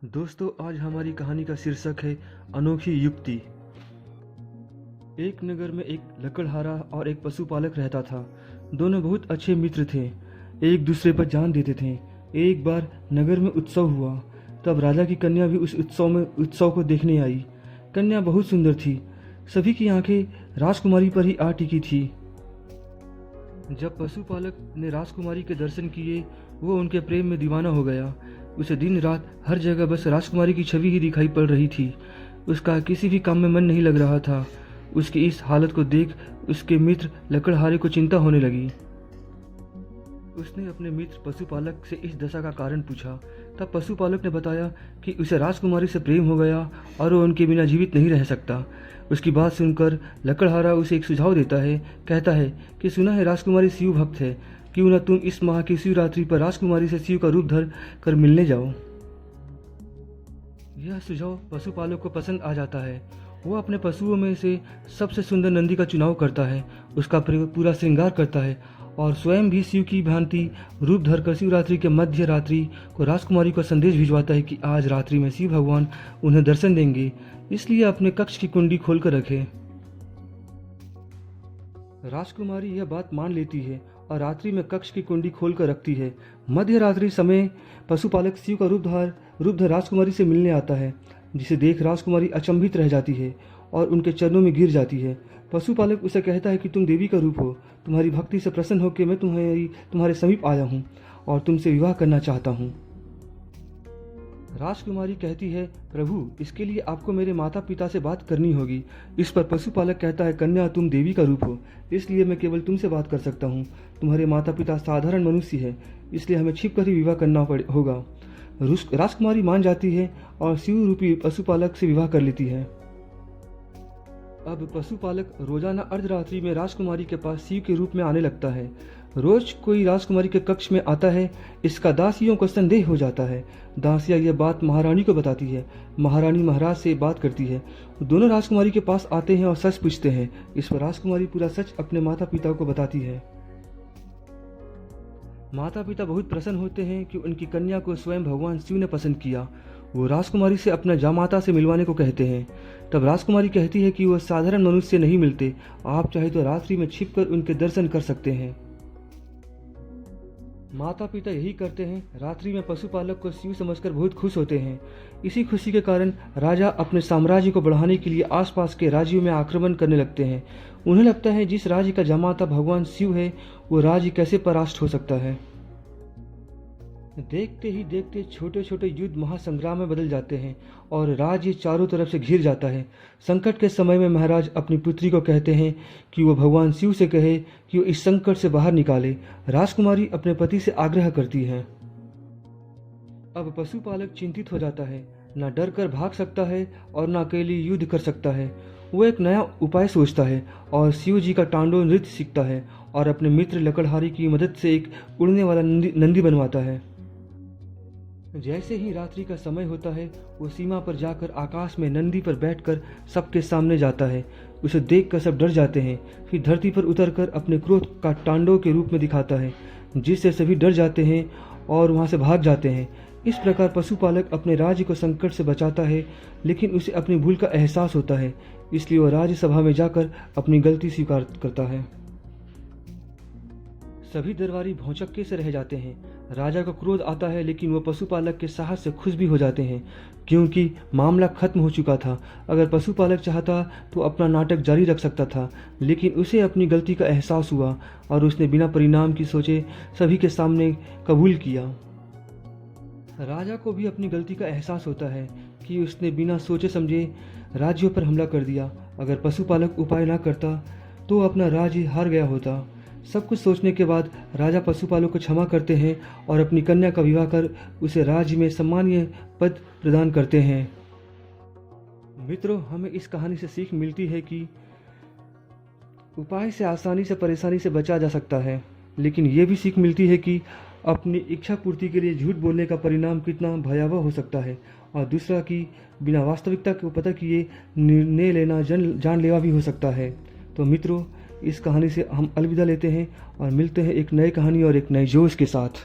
दोस्तों, आज हमारी कहानी का शीर्षक है अनोखी युक्ति। एक नगर में एक लकड़हारा और एक पशुपालक रहता था। दोनों बहुत अच्छे मित्र थे, एक दूसरे पर जान देते थे। एक बार नगर में उत्सव हुआ, तब राजा की कन्या भी उस उत्सव को देखने आई। कन्या बहुत सुंदर थी, सभी की आंखें राजकुमारी पर ही आ टिकी थी। जब पशुपालक ने राजकुमारी के दर्शन किए, वो उनके प्रेम में दीवाना हो गया। उसे दिन रात हर जगह बस राजकुमारी की छवि ही दिखाई पड़ रही थी। उसका किसी भी काम में मन नहीं लग रहा था। उसकी इस हालत को देख उसके मित्र लकड़हारे को चिंता होने लगी। उसने अपने मित्र पशुपालक से इस दशा का कारण पूछा। तब पशुपालक ने बताया कि उसे राजकुमारी से प्रेम हो गया और वो उनके बिना जीवित नहीं रह सकता। उसकी बात सुनकर लकड़हारा उसे एक सुझाव देता है। कहता है कि सुना है राजकुमारी शिव भक्त है, क्यों न तुम इस माह की शिवरात्रि पर राजकुमारी से शिव का रूप धर कर मिलने जाओ। यह सुझाव पशुपालक को पसंद आ जाता है। वो अपने पशुओं में से सबसे सुंदर नंदी का चुनाव करता है, उसका पूरा श्रृंगार करता है और स्वयं भी शिव की भांति रूप धरकर शिवरात्रि के मध्य रात्रि को राजकुमारी को संदेश भिजवाता है कि आज रात्रि में शिव भगवान उन्हें दर्शन देंगे, इसलिए अपने कक्ष की कुंडी खोलकर रखें। राजकुमारी यह बात मान लेती है और रात्रि में कक्ष की कुंडी खोलकर रखती है। मध्य रात्रि समय पशुपालक शिव का रूपधर राजकुमारी से मिलने आता है, जिसे देख राजकुमारी अचंभित रह जाती है और उनके चरणों में गिर जाती है। पशुपालक उसे कहता है कि तुम देवी का रूप हो, तुम्हारी भक्ति से प्रसन्न होकर मैं तुम्हारे समीप आया हूँ और तुमसे विवाह करना चाहता हूँ। राजकुमारी कहती है, प्रभु, इसके लिए आपको मेरे माता पिता से बात करनी होगी। इस पर पशुपालक कहता है, कन्या, तुम देवी का रूप हो, इसलिए मैं केवल तुमसे बात कर सकता हूँ। तुम्हारे माता पिता साधारण मनुष्य है, इसलिए हमें छिप कर ही विवाह करना होगा। राजकुमारी मान जाती है और शिव रूपी पशुपालक से विवाह कर लेती है। अब पशुपालक रोजाना अर्धरात्रि में राजकुमारी के पास शिव के रूप में आने लगता है। रोज कोई राजकुमारी के कक्ष में आता है, इसका दासियों को संदेह हो जाता है। दासियां यह बात महारानी को बताती है। महारानी महाराज से बात करती है। दोनों राजकुमारी के पास आते हैं और सच पूछते हैं। इस पर राजकुमारी पूरा सच अपने माता पिता को बताती है। माता पिता बहुत प्रसन्न होते हैं कि उनकी कन्या को स्वयं भगवान शिव ने पसंद किया। वो राजकुमारी से अपना जामाता से मिलवाने को कहते हैं। तब राजकुमारी कहती है कि वह साधारण मनुष्य से नहीं मिलते, आप चाहे तो रात्रि में छिपकर उनके दर्शन कर सकते हैं। माता पिता यही करते हैं। रात्रि में पशुपालक को शिव समझकर बहुत खुश होते हैं। इसी खुशी के कारण राजा अपने साम्राज्य को बढ़ाने के लिए आसपास के राज्यों में आक्रमण करने लगते हैं। उन्हें लगता है जिस राज्य का जमाता भगवान शिव है, वो राज्य कैसे परास्त हो सकता है। देखते ही देखते छोटे छोटे युद्ध महासंग्राम में बदल जाते हैं और राज्य चारों तरफ से घिर जाता है। संकट के समय में महाराज अपनी पुत्री को कहते हैं कि वो भगवान शिव से कहे कि वो इस संकट से बाहर निकाले। राजकुमारी अपने पति से आग्रह करती है। अब पशुपालक चिंतित हो जाता है, न डर कर भाग सकता है और न अकेले युद्ध कर सकता है। वो एक नया उपाय सोचता है और शिव जी का तांडव नृत्य सीखता है और अपने मित्र लकड़हारी की मदद से एक उड़ने वाला नंदी बनवाता है। जैसे ही रात्रि का समय होता है, वो सीमा पर जाकर आकाश में नंदी पर बैठकर सबके सामने जाता है। उसे देखकर सब डर जाते हैं। फिर धरती पर उतरकर अपने क्रोध का तांडव के रूप में दिखाता है, जिससे सभी डर जाते हैं और वहां से भाग जाते हैं। इस प्रकार पशुपालक अपने राज्य को संकट से बचाता है, लेकिन उसे अपनी भूल का एहसास होता है, इसलिए वह राज्यसभा में जाकर अपनी गलती स्वीकार करता है। सभी दरबारी भौचक्के से रह जाते हैं। राजा को क्रोध आता है, लेकिन वो पशुपालक के साहस से खुश भी हो जाते हैं, क्योंकि मामला खत्म हो चुका था। अगर पशुपालक चाहता तो अपना नाटक जारी रख सकता था, लेकिन उसे अपनी गलती का एहसास हुआ और उसने बिना परिणाम की सोचे सभी के सामने कबूल किया। राजा को भी अपनी गलती का एहसास होता है कि उसने बिना सोचे समझे राज्यों पर हमला कर दिया। अगर पशुपालक उपाय न करता तो अपना राज्य हार गया होता। सब कुछ सोचने के बाद राजा पशुपालक को क्षमा करते हैं और अपनी कन्या का विवाह कर उसे राज्य में सम्मानीय पद प्रदान करते हैं। मित्रों, हमें इस कहानी से सीख मिलती है कि उपाय से आसानी से परेशानी से बचा जा सकता है, लेकिन ये भी सीख मिलती है कि अपनी इच्छा पूर्ति के लिए झूठ बोलने का परिणाम कितना भयावह हो सकता है। और दूसरा कि बिना वास्तविकता को पता किए निर्णय लेना जानलेवा भी हो सकता है। तो मित्रों, इस कहानी से हम अलविदा लेते हैं और मिलते हैं एक नई कहानी और एक नए जोश के साथ।